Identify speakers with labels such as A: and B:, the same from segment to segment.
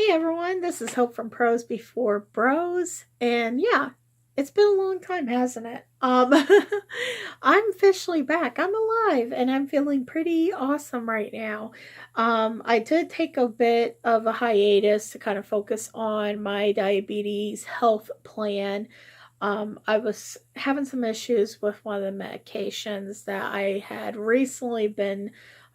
A: Hey everyone, this is Hope from Pros Before Bros. And yeah, it's been a long time, hasn't it? I'm officially back. I'm alive and I'm feeling pretty awesome right now. I did take a bit of a hiatus to kind of focus on my diabetes health plan. I was having some issues with one of the medications that I had recently been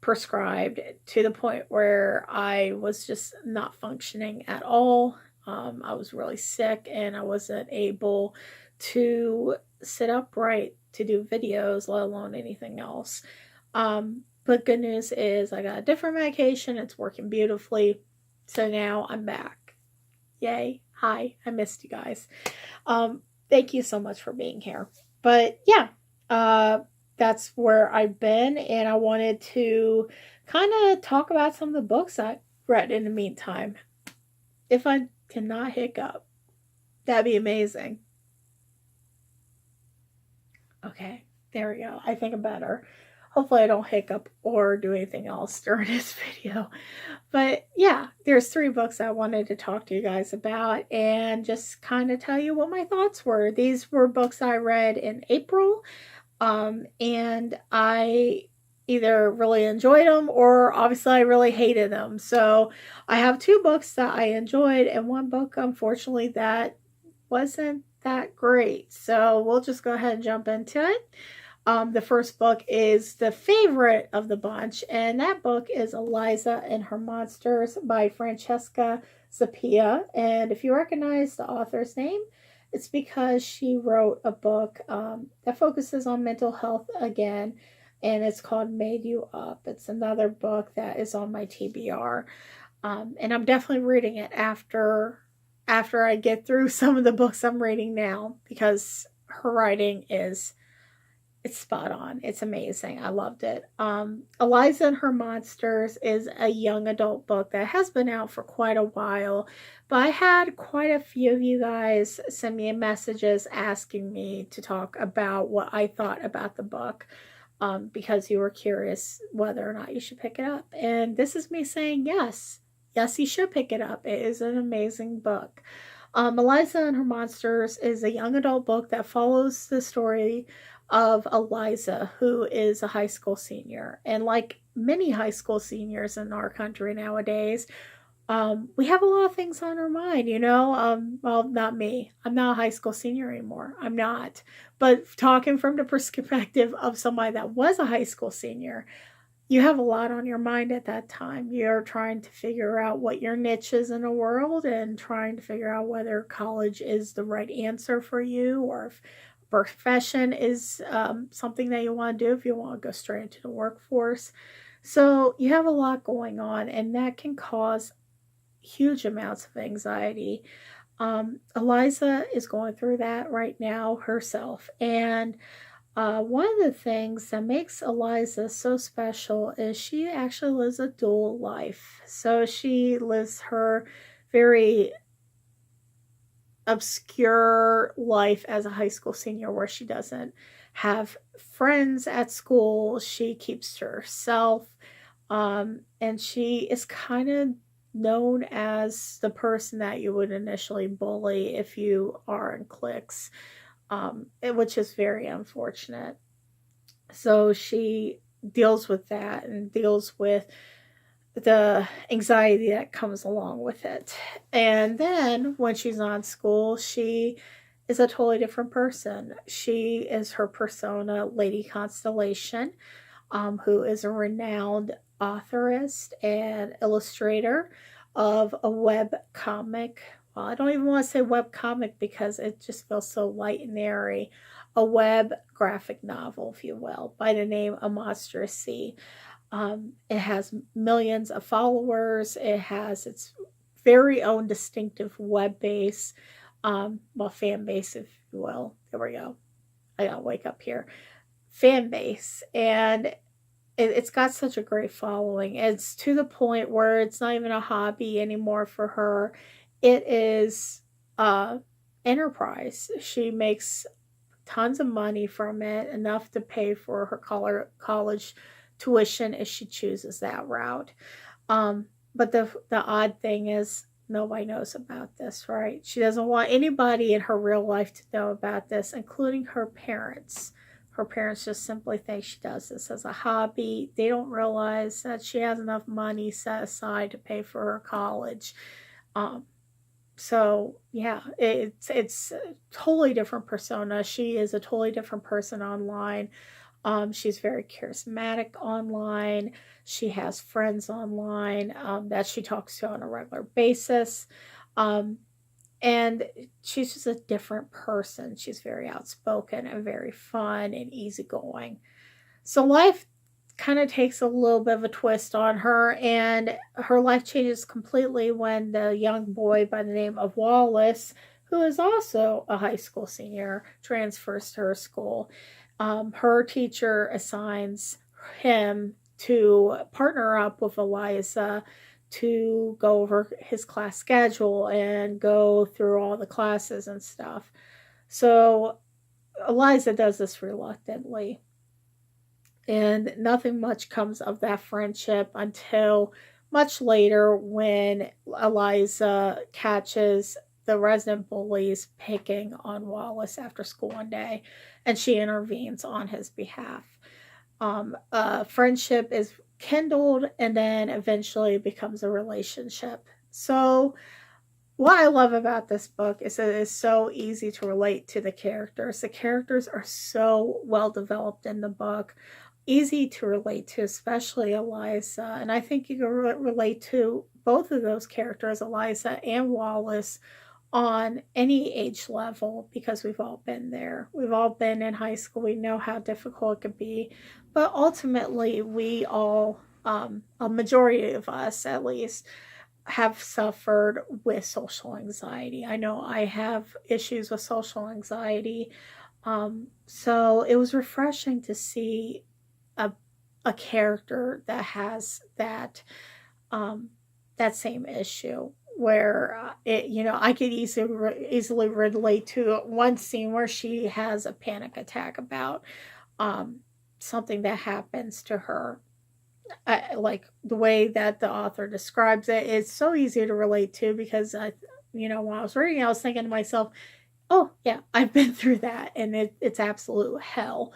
A: prescribed to the point where I was just not functioning at all. I was really sick and I wasn't able to sit upright to do videos, let alone anything else. But good news is I got a different medication. It's working beautifully. So now I'm back. Yay. Hi. I missed you guys. Um, Thank you so much for being here. But yeah, uh, that's where I've been, and I wanted to kind of talk about some of the books I read in the meantime. If I cannot hiccup, that'd be amazing. Okay, there we go. I think I'm better. Hopefully, I don't hiccup or do anything else during this video. But yeah, there's three books I wanted to talk to you guys about and just kind of tell you what my thoughts were. These were books I read in April, and I either really enjoyed them or obviously I really hated them. So I have two books that I enjoyed and one book, unfortunately, that wasn't that great. So we'll just go ahead and jump into it. The first book is the favorite of the bunch, and that book is Eliza and Her Monsters by Francesca Zappia. And if you recognize the author's name, it's because she wrote a book that focuses on mental health again, and it's called Made You Up. It's another book that is on my TBR, and I'm definitely reading it after I get through some of the books I'm reading now because her writing is it's spot on. It's amazing. I loved it. Eliza and Her Monsters is a young adult book that has been out for quite a while, but I had quite a few of you guys send me messages asking me to talk about what I thought about the book because you were curious whether or not you should pick it up. And this is me saying yes. Yes, you should pick it up. It is an amazing book. Eliza and Her Monsters is a young adult book that follows the story of Eliza, who is a high school senior. And like many high school seniors in our country nowadays, we have a lot of things on our mind, you know. Well, not me. I'm not a high school senior anymore. I'm not. But talking from the perspective of somebody that was a high school senior, you have a lot on your mind at that time. You're trying to figure out what your niche is in the world and trying to figure out whether college is the right answer for you or if profession is something that you want to do if you want to go straight into the workforce. So you have a lot going on, and that can cause huge amounts of anxiety. Eliza is going through that right now herself. And one of the things that makes Eliza so special is she actually lives a dual life. So she lives her very obscure life as a high school senior where she doesn't have friends at school. She keeps to herself. And she is kind of known as the person that you would initially bully if you are in cliques, which is very unfortunate. So she deals with that and deals with the anxiety that comes along with it. And then when she's on school, she is a totally different person. She is her persona, Lady Constellation, who is a renowned authorist and illustrator of a web comic. Well, I don't even want to say web comic because it just feels so light and airy. A web graphic novel, if you will, by the name of Monstrous Sea. It has millions of followers. It has its very own distinctive web base, well, fan base, if you will. There we go. I gotta wake up here. Fan base. And it's got such a great following. It's to the point where it's not even a hobby anymore for her. It is enterprise. She makes tons of money from it, enough to pay for her college tuition if she chooses that route. But the odd thing is nobody knows about this, right? She doesn't want anybody in her real life to know about this, including her parents. Her parents just simply think she does this as a hobby. They don't realize that she has enough money set aside to pay for her college. Um, so yeah, it's a totally different persona. She is a totally different person online. She's very charismatic online. She has friends online that she talks to on a regular basis. Um, and she's just a different person. She's very outspoken and very fun and easygoing. So life kind of takes a little bit of a twist on her, and her life changes completely when the young boy by the name of Wallace, who is also a high school senior, transfers to her school. Her teacher assigns him to partner up with Eliza to go over his class schedule and go through all the classes and stuff. So Eliza does this reluctantly, and nothing much comes of that friendship until much later when Eliza catches the resident bullies picking on Wallace after school one day, and she intervenes on his behalf. Friendship is kindled and then eventually becomes a relationship. So, what I love about this book is that it's so easy to relate to the characters. The characters are so well developed in the book, easy to relate to, especially Eliza. And I think you can relate to both of those characters, Eliza and Wallace, on any age level because we've all been there. We've all been in high school. We know how difficult it could be. But ultimately, we all, a majority of us at least, have suffered with social anxiety. I know I have issues with social anxiety. So it was refreshing to see a, a character that has um, that same issue where I could easily relate to one scene where she has a panic attack about um, something that happens to her. Like the way that the author describes it is so easy to relate to because when I was reading, I was thinking to myself, "Oh yeah, I've been through that, and it's absolute hell."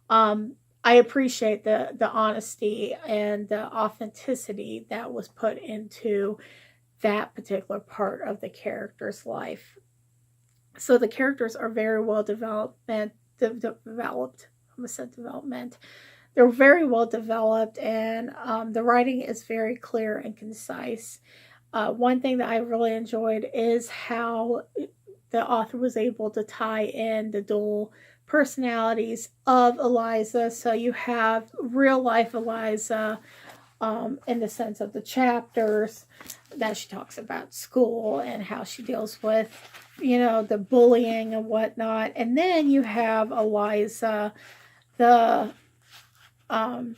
A: I appreciate the honesty and the authenticity that was put into that particular part of the character's life. So the characters are very well developed. I almost said development. They're very well developed, and the writing is very clear and concise. One thing that I really enjoyed is how the author was able to tie in the dual personalities of Eliza. So you have real life Eliza in the sense of the chapters that she talks about school and how she deals with, the bullying and whatnot. And then you have Eliza, the um,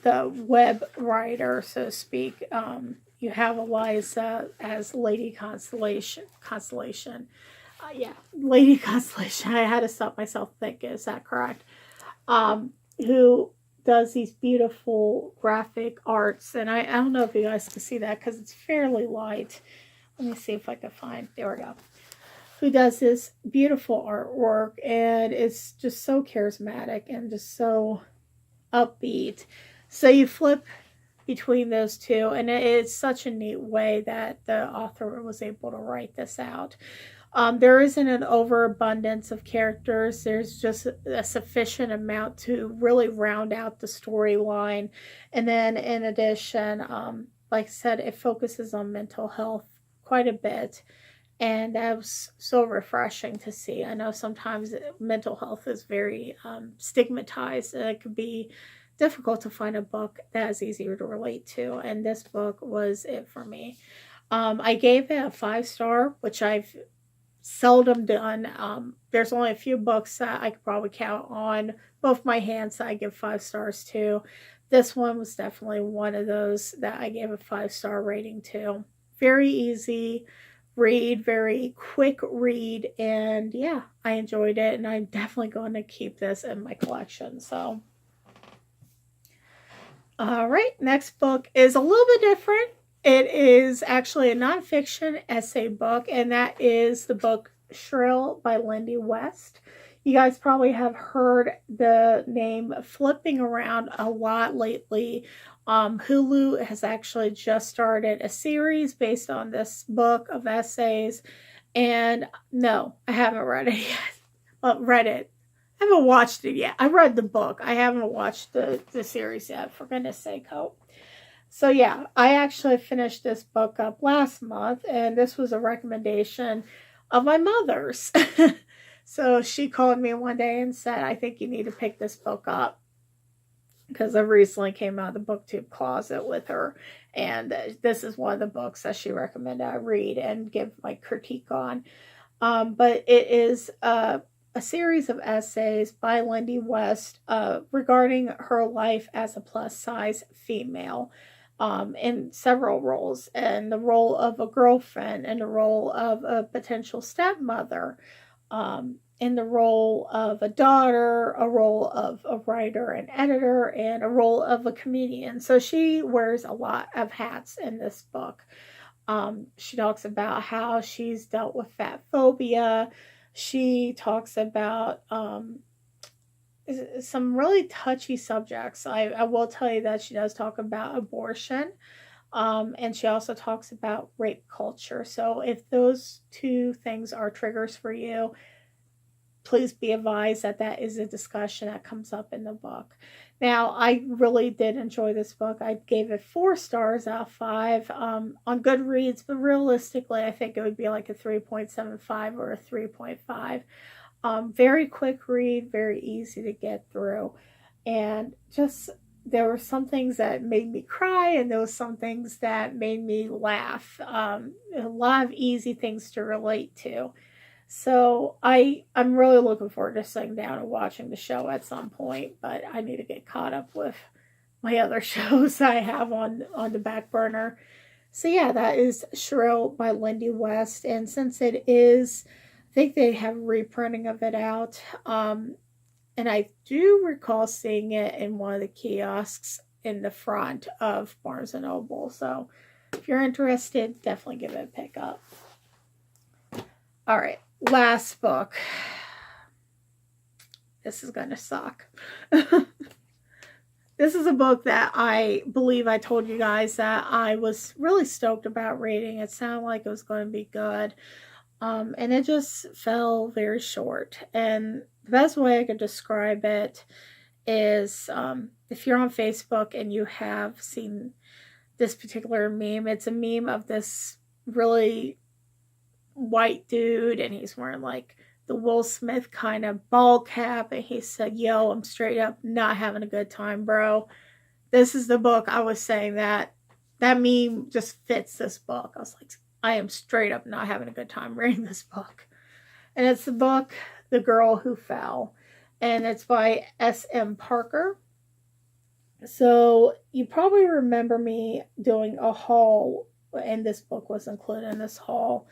A: the web writer, so to speak. You have Eliza as Lady Constellation. Yeah, Lady Constellation. I had to stop myself thinking, is that correct? Who does these beautiful graphic arts. And I don't know if you guys can see that because it's fairly light. Let me see if I can find. There we go. Who does this beautiful artwork, and it's just so charismatic and just so upbeat. So you flip between those two, and it's such a neat way that the author was able to write this out. There isn't an overabundance of characters. There's just a sufficient amount to really round out the storyline. And then in addition, like I said, it focuses on mental health quite a bit. And that was so refreshing to see. I know sometimes mental health is very stigmatized, and it could be difficult to find a book that is easier to relate to. And this book was it for me. I gave it a 5-star, which I've seldom done. There's only a few books that I could probably count on both my hands that I give 5 stars to. This one was definitely one of those that I gave a 5-star rating to. Very easy read, very quick read, and yeah, I enjoyed it, and I'm definitely going to keep this in my collection. So, all right, next book is a little bit different. It is actually a nonfiction essay book, and that is the book Shrill by Lindy West. You guys probably have heard the name flipping around a lot lately. Hulu has actually just started a series based on this book of essays, and no, I haven't read it yet. Well, read it. I haven't watched it yet. I read the book. I haven't watched the series yet, for goodness sake, Hope. So yeah, I actually finished this book up last month, and this was a recommendation of my mother's. So she called me one day and said, I think you need to pick this book up, because I recently came out of the booktube closet with her, and this is one of the books that she recommended I read and give my critique on. But it is a series of essays by Lindy West regarding her life as a plus size female, in several roles, and the role of a girlfriend, and the role of a potential stepmother, in the role of a daughter, a role of a writer and editor, and a role of a comedian. So she wears a lot of hats in this book. She talks about how she's dealt with fat phobia. She talks about some really touchy subjects. I will tell you that she does talk about abortion. And she also talks about rape culture. So if those two things are triggers for you, please be advised that that is a discussion that comes up in the book. Now, I really did enjoy this book. I gave it 4 stars out of 5 on Goodreads, but realistically, I think it would be like a 3.75 or a 3.5. Very quick read, very easy to get through. And just, there were some things that made me cry, and there were some things that made me laugh. A lot of easy things to relate to. So I'm really looking forward to sitting down and watching the show at some point, but I need to get caught up with my other shows I have on the back burner. So yeah, that is Shrill by Lindy West, and since it is, I think they have a reprinting of it out, and I do recall seeing it in one of the kiosks in the front of Barnes and Noble. So if you're interested, definitely give it a pick up. All right. Last book. This is going to suck. This is a book that I believe I told you guys that I was really stoked about reading. It sounded like it was going to be good. And it just fell very short. And the best way I could describe it is, if you're on Facebook and you have seen this particular meme, it's a meme of this really white dude, and he's wearing like the Will Smith kind of ball cap, and he said, yo, I'm straight up not having a good time, bro. This is the book. I was saying that meme just fits this book. I was like, I am straight up not having a good time reading this book. And it's the book The Girl Who Fell, and it's by S.M. Parker. So you probably remember me doing a haul, and this book was included in this haul.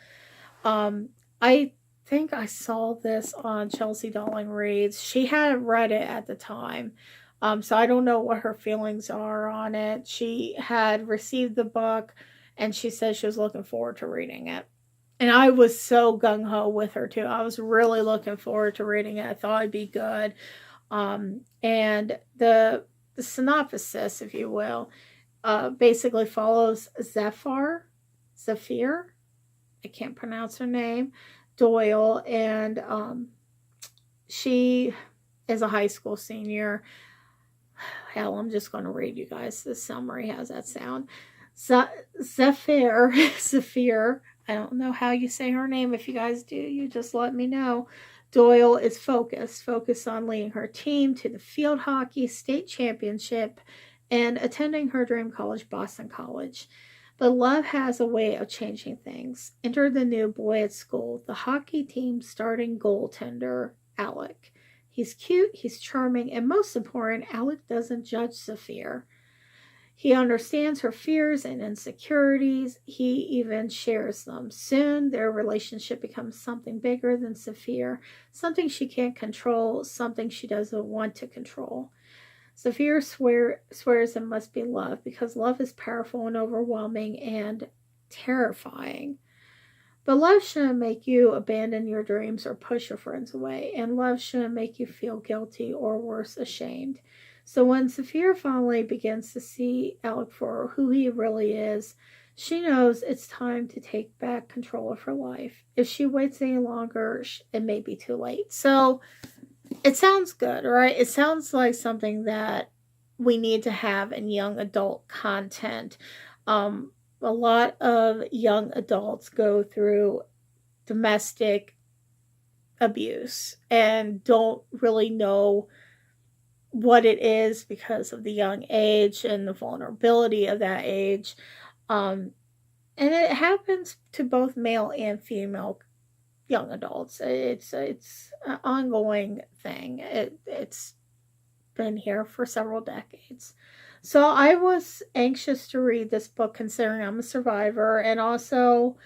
A: I think I saw this on Chelsea Darling Reads. She hadn't read it at the time, so I don't know what her feelings are on it. She had received the book, and she said she was looking forward to reading it. And I was so gung-ho with her, too. I was really looking forward to reading it. I thought it'd be good. And the synopsis, if you will, basically follows Zephyr, I can't pronounce her name, Doyle, and she is a high school senior. Hell, I'm just going to read you guys the summary. How's that sound? Zephyr, I don't know how you say her name. If you guys do, you just let me know. Doyle is focused on leading her team to the field hockey state championship and attending her dream college, Boston College. But love has a way of changing things. Enter the new boy at school, the hockey team's starting goaltender, Alec. He's cute, he's charming, and most important, Alec doesn't judge Zephyr. He understands her fears and insecurities. He even shares them. Soon, their relationship becomes something bigger than Zephyr, something she can't control, something she doesn't want to control. Saphir swears it must be love because love is powerful and overwhelming and terrifying. But love shouldn't make you abandon your dreams or push your friends away, and love shouldn't make you feel guilty or worse, ashamed. So when Saphir finally begins to see Alec for who he really is, she knows it's time to take back control of her life. If she waits any longer, it may be too late. So it sounds good, right? It sounds like something that we need to have in young adult content. A lot of young adults go through domestic abuse and don't really know what it is because of the young age and the vulnerability of that age. And it happens to both male and female young adults. It's an ongoing thing. It's been here for several decades. So I was anxious to read this book considering I'm a survivor, and also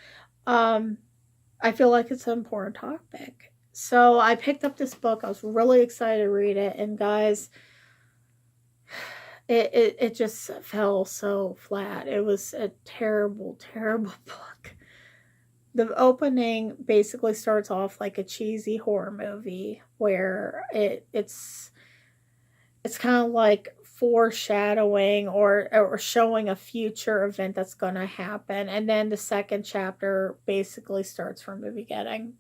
A: I feel like it's an important topic. So I picked up this book. I was really excited to read it, and guys, it just fell so flat. It was a terrible, terrible book. The opening basically starts off like a cheesy horror movie where it's kind of like foreshadowing or showing a future event that's going to happen, and then the second chapter basically starts from the beginning.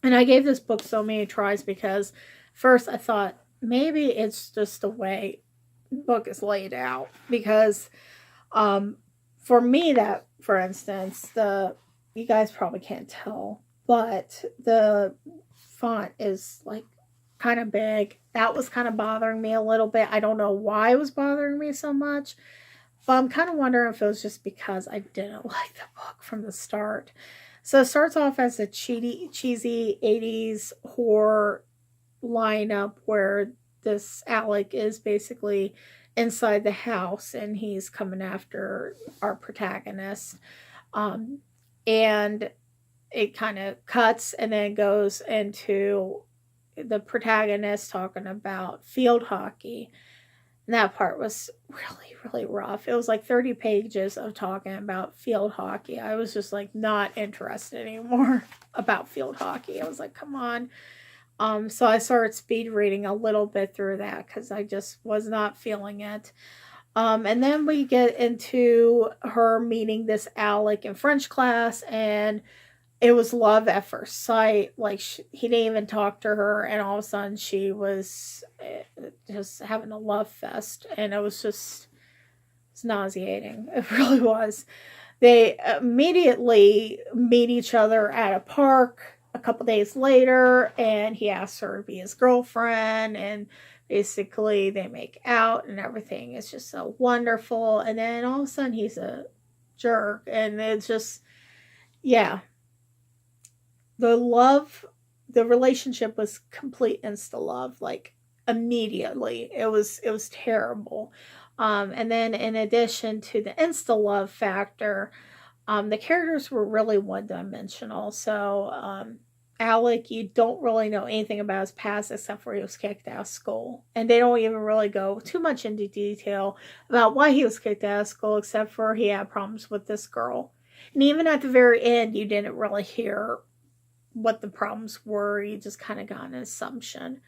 A: And I gave this book so many tries because first I thought maybe it's just the way the book is laid out, because for me, that for instance, you guys probably can't tell, but the font is like kind of big. That was kind of bothering me a little bit. I don't know why it was bothering me so much, but I'm kind of wondering if it was just because I didn't like the book from the start. So it starts off as a cheesy 80s horror lineup where this Alec is basically inside the house and he's coming after our protagonist. And it kind of cuts and then goes into the protagonist talking about field hockey. And that part was really, really rough. It was like 30 pages of talking about field hockey. I was just like not interested anymore about field hockey. I was like, come on. So I started speed reading a little bit through that because I just was not feeling it. And then we get into her meeting this Alec in French class, and it was love at first sight. Like he didn't even talk to her, and all of a sudden she was just having a love fest, and it's nauseating. It really was. They immediately meet each other at a park a couple days later, and he asks her to be his girlfriend, and basically they make out, and everything is just so wonderful. And then all of a sudden he's a jerk, and it's just, yeah, the relationship was complete insta love, like immediately. It was terrible. And then in addition to the insta love factor, the characters were really one dimensional. So Alec, you don't really know anything about his past except for he was kicked out of school, and they don't even really go too much into detail about why he was kicked out of school, except for he had problems with this girl. And even at the very end, you didn't really hear what the problems were. You just kind of got an assumption.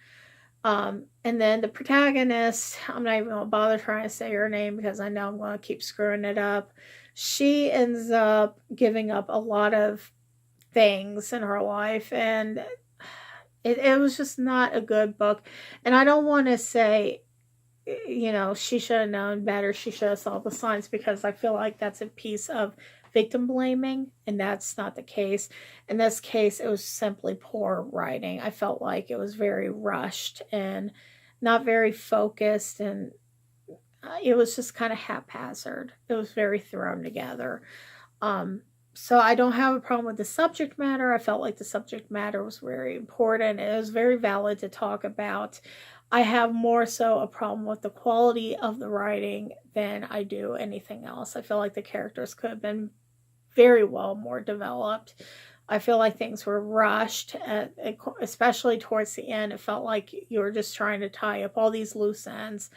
A: And then the protagonist, I'm not even going to bother trying to say her name because I know I'm going to keep screwing it up. She ends up giving up a lot of things in her life, and it was just not a good book. And I don't want to say, she should have known better, she should have saw the signs, because I feel like that's a piece of victim blaming, and that's not the case. In this case, it was simply poor writing. I felt like it was very rushed and not very focused, and it was just kind of haphazard. It was very thrown together. So I don't have a problem with the subject matter. I felt like the subject matter was very important. It was very valid to talk about. I have more so a problem with the quality of the writing than I do anything else. I feel like the characters could have been very well more developed. I feel like things were rushed, especially towards the end. It felt like you were just trying to tie up all these loose ends.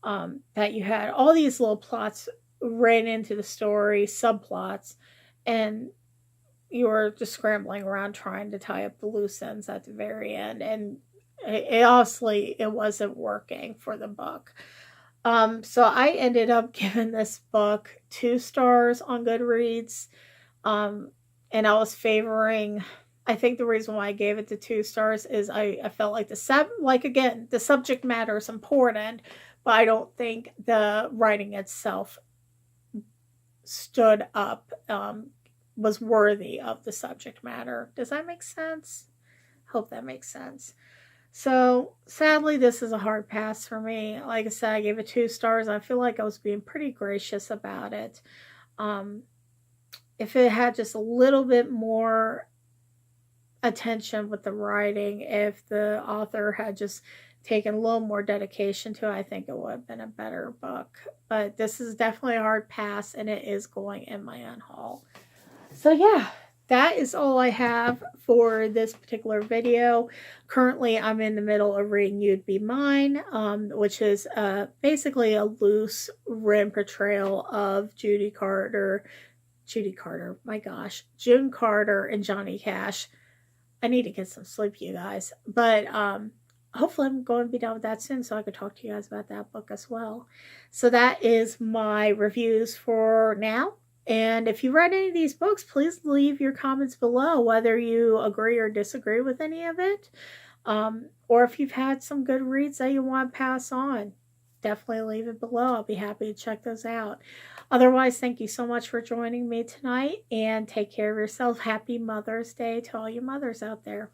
A: that you had all these little plots ran into the story, subplots, and you were just scrambling around trying to tie up the loose ends at the very end, and honestly it wasn't working for the book. So I ended up giving this book 2 stars on Goodreads. um and I was favoring, I think the reason why I gave it the 2 stars is I felt like again, the subject matter is important, but I don't think the writing itself stood up, was worthy of the subject matter. Does that make sense? Hope that makes sense. So sadly, this is a hard pass for me. Like I said, I gave it 2 stars. I feel like I was being pretty gracious about it. Um, if it had just a little bit more attention with the writing, if the author had just taken a little more dedication to it, I think it would have been a better book. But this is definitely a hard pass, and it is going in my unhaul. So yeah, that is all I have for this particular video. Currently, I'm in the middle of reading You'd Be Mine, which is basically a loose written portrayal of June Carter, my gosh, June Carter and Johnny Cash. I need to get some sleep, you guys. But hopefully I'm going to be done with that soon so I could talk to you guys about that book as well. So that is my reviews for now. And if you read any of these books, please leave your comments below, whether you agree or disagree with any of it. Or if you've had some good reads that you want to pass on, definitely leave it below. I'll be happy to check those out. Otherwise, thank you so much for joining me tonight, and take care of yourself. Happy Mother's Day to all you mothers out there.